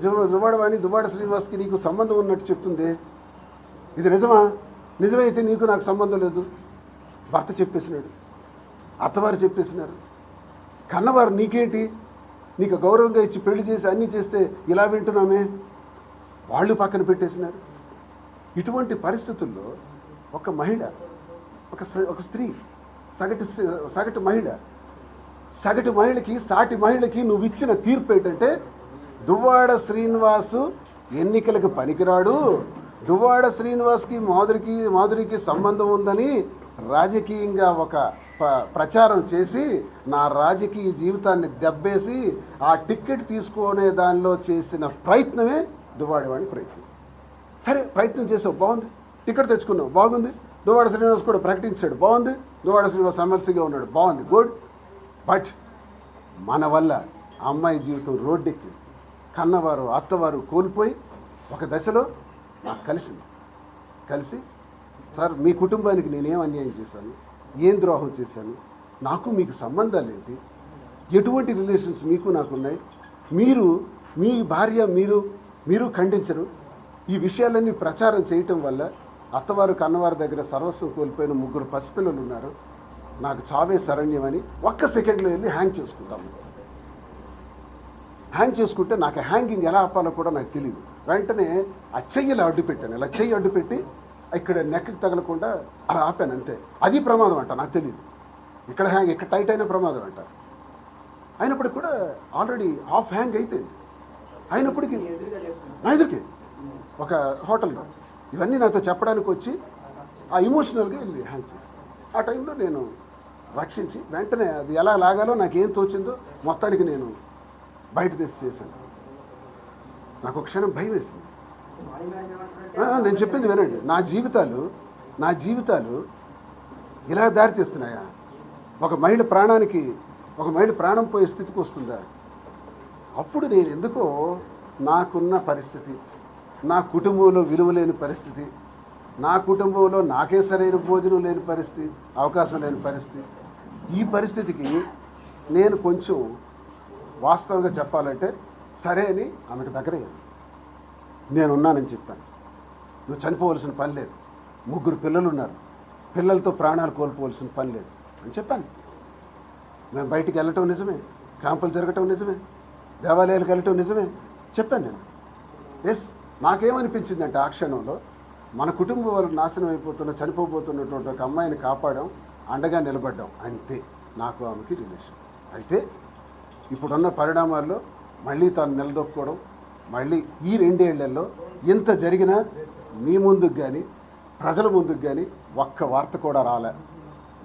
దువ్వాడ శ్రీనివాస్కి నీకు సంబంధం ఉన్నట్టు చెప్తుంది. ఇది నిజమా? నిజమైతే నీకు నాకు సంబంధం లేదు. భర్త చెప్పేసినాడు, అత్తవారు చెప్పేసినారు. కన్నవారు నీకేంటి, నీకు గౌరవంగా ఇచ్చి పెళ్లి చేసి అన్నీ చేస్తే ఇలా వింటున్నామే, వాళ్ళు పక్కన పెట్టేసినారు. ఇటువంటి పరిస్థితుల్లో ఒక మహిళ, ఒక స్త్రీ, సగటు మహిళకి సాటి మహిళకి నువ్వు ఇచ్చిన తీర్పు ఏంటంటే దువ్వాడ శ్రీనివాసు ఎన్నికలకు పనికిరాడు, దువ్వాడ శ్రీనివాస్కి మాధురికి సంబంధం ఉందని రాజకీయంగా ఒక ప్రచారం చేసి నా రాజకీయ జీవితాన్ని దెబ్బేసి ఆ టికెట్ తీసుకునే దానిలో చేసిన ప్రయత్నమే దువ్వాడవాడి ప్రయత్నం. సరే, ప్రయత్నం చేసావు, బాగుంది. టికెట్ తెచ్చుకున్నావు, బాగుంది. దువ్వాడ శ్రీనివాస్ కూడా ప్రకటించాడు, బాగుంది. దువ్వాడ శ్రీనివాస్ ఎమ్మెల్సీగా ఉన్నాడు, బాగుంది, గుడ్. బట్ మన వల్ల ఆ అమ్మాయి జీవితం రోడ్డెక్కి కన్నవారు అత్తవారు కోల్పోయి ఒక దశలో నాకు కలిసి సార్ మీ కుటుంబానికి నేనేం అన్యాయం చేశాను, ఏం ద్రోహం చేశాను, నాకు మీకు సంబంధాలు ఏంటి, ఎటువంటి రిలేషన్స్ మీకు నాకున్నాయి, మీ భార్య మీరు ఖండించరు. ఈ విషయాలన్నీ ప్రచారం చేయటం వల్ల అత్తవారు కన్నవారి దగ్గర సర్వస్వం కోల్పోయిన 3 పసిపిల్లలు ఉన్నారు. నాకు చావే శరణ్యమని ఒక్క సెకండ్లో వెళ్ళి హ్యాంగ్ చేసుకుంటాము. హ్యాంగ్ చేసుకుంటే నాకు హ్యాంగింగ్ ఎలా ఆపాలో కూడా నాకు తెలియదు. వెంటనే ఆ చెయ్యిలో అడ్డు పెట్టాను, ఇలా చెయ్యి అడ్డు పెట్టి ఇక్కడ నెక్కి తగలకుండా అలా ఆపాను, అంతే. అది ప్రమాదం అంట, నాకు తెలియదు. ఇక్కడ టైట్ అయిన ప్రమాదం అంట. అయినప్పటికి కూడా ఆల్రెడీ హాఫ్ హ్యాంగ్ అయిపోయింది. అయినప్పటికీ నా ఎదురుకి ఒక హోటల్లో ఇవన్నీ నాతో చెప్పడానికి వచ్చి ఆ ఇమోషనల్గా వెళ్ళి హ్యాంగ్ చేసి ఆ టైంలో నేను రక్షించి వెంటనే అది ఎలా లాగాలో నాకేం తోచిందో మొత్తానికి నేను బయట తెచ్చి చేశాను. నాకు ఒక క్షణం భయం వేసింది. నేను చెప్పింది వినండి, నా జీవితాలు ఇలా దారితీస్తున్నాయా? ఒక మహిళ ప్రాణం పోయే స్థితికి వస్తుందా? అప్పుడు నేను ఎందుకో నాకున్న పరిస్థితి, నా కుటుంబంలో విలువ లేని పరిస్థితి, నా కుటుంబంలో నాకే సరైన భోజనం లేని పరిస్థితి, అవకాశం లేని పరిస్థితి, ఈ పరిస్థితికి నేను కొంచెం వాస్తవంగా చెప్పాలంటే సరే అని ఆమెకు దగ్గరయ్యాను. నేనున్నానని చెప్పాను. నువ్వు చనిపోవలసిన పని లేదు, 3 పిల్లలు ఉన్నారు, పిల్లలతో ప్రాణాలు కోల్పోవలసిన పని లేదు అని చెప్పాను. మేము బయటికి వెళ్ళటం నిజమే, క్యాంపులు తిరగటం నిజమే, దేవాలయాలకు వెళ్ళటం నిజమే చెప్పాను నేను. ఎస్, నాకేమనిపించిందంటే ఆ క్షణంలో మన కుటుంబం వాళ్ళు నాశనం చనిపోబోతున్నటువంటి ఒక అమ్మాయిని కాపాడడం, అండగా నిలబడ్డాం, అంతే నాకు ఆమెకి రిలేషన్. అయితే ఇప్పుడున్న పరిణామాల్లో మళ్ళీ తాను నిలదొక్కుకోవడం, మళ్ళీ ఈ 2 ఏళ్లలో ఎంత జరిగినా మీ ముందుకు కానీ ప్రజల ముందుకు కానీ ఒక్క వార్త కూడా రాలే.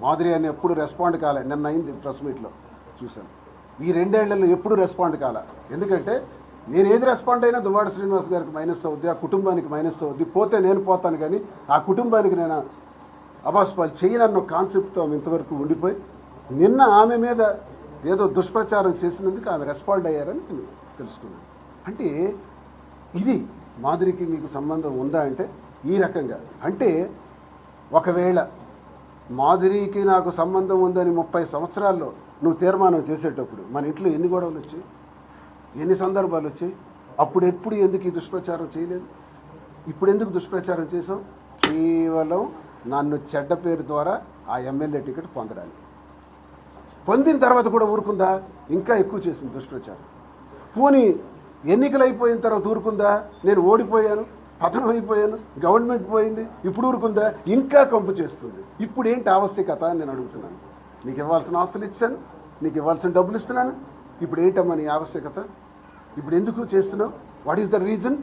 మాధురి అని ఎప్పుడు రెస్పాండ్ కాలే. నిన్న అయింది ప్రెస్ మీట్లో చూశాను. ఈ 2 ఏళ్లలో ఎప్పుడు రెస్పాండ్ కాలే. ఎందుకంటే నేను ఏది రెస్పాండ్ అయినా దువ్వాడ శ్రీనివాస్ గారికి మైనస్ అవుద్ది, ఆ కుటుంబానికి మైనస్ అవుద్ది. పోతే నేను పోతాను కానీ ఆ కుటుంబానికి నేను అబాస్పాలు చేయనన్న కాన్సెప్ట్తో ఆమె ఇంతవరకు ఉండిపోయి నిన్న ఆమె మీద ఏదో దుష్ప్రచారం చేసినందుకు ఆమె రెస్పాండ్ అయ్యారని నేను తెలుసుకున్నాను. అంటే ఇది మాధురికి మీకు సంబంధం ఉందా అంటే ఈ రకంగా. అంటే ఒకవేళ మాధురికి నాకు సంబంధం ఉందని 30 సంవత్సరాల్లో నువ్వు తీర్మానం చేసేటప్పుడు మన ఇంట్లో ఎన్ని గొడవలు వచ్చాయి, ఎన్ని సందర్భాలు వచ్చాయి? అప్పుడెప్పుడు ఎందుకు ఈ దుష్ప్రచారం చేయలేదు? ఇప్పుడు ఎందుకు దుష్ప్రచారం చేసావు? కేవలం నన్ను చెడ్డ పేరు ద్వారా ఆ ఎమ్మెల్యే టికెట్ పొందడానికి. పొందిన తర్వాత కూడా ఊరుకుందా? ఇంకా ఎక్కువ చేసింది దుష్ప్రచారం. పోనీ ఎన్నికలు అయిపోయిన తర్వాత ఊరుకుందా? నేను ఓడిపోయాను, పతనం అయిపోయాను, గవర్నమెంట్ పోయింది, ఇప్పుడు ఊరుకుందా? ఇంకా కంపు చేస్తుంది. ఇప్పుడు ఏంటి ఆవశ్యకత అని నేను అడుగుతున్నాను. నీకు ఇవ్వాల్సిన ఆస్తులు ఇచ్చాను, నీకు ఇవ్వాల్సిన డబ్బులు ఇస్తున్నాను, ఇప్పుడు ఏంటమ్మా నీ ఆవశ్యకత? ఇప్పుడు ఎందుకు చేస్తున్నావు? What is the reason?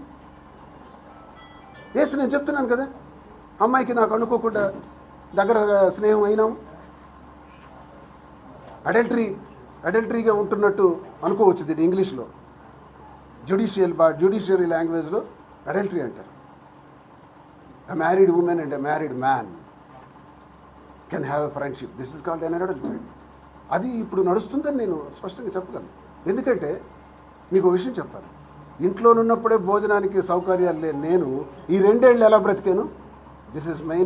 Yes, నేను చెప్తున్నాను కదా, అమ్మాయికి నాకు అనుకోకుండా దగ్గర స్నేహం అయినాం, అడల్టరీగా ఉంటున్నట్టు అనుకోవచ్చు. దీన్ని ఇంగ్లీష్లో జ్యుడిషియరీ లాంగ్వేజ్లో అడల్టరీ అంటారు. A married woman and a married man can have a friendship. This is called an adultery. అది ఇప్పుడు నడుస్తుందని నేను స్పష్టంగా చెప్పగలను. ఎందుకంటే మీకు విషయం చెప్పాలి, ఇంట్లోనున్నప్పుడే భోజనానికి సౌకర్యాలు లేని నేను ఈ 2 ఏళ్ళు ఎలా బ్రతికాను? This is main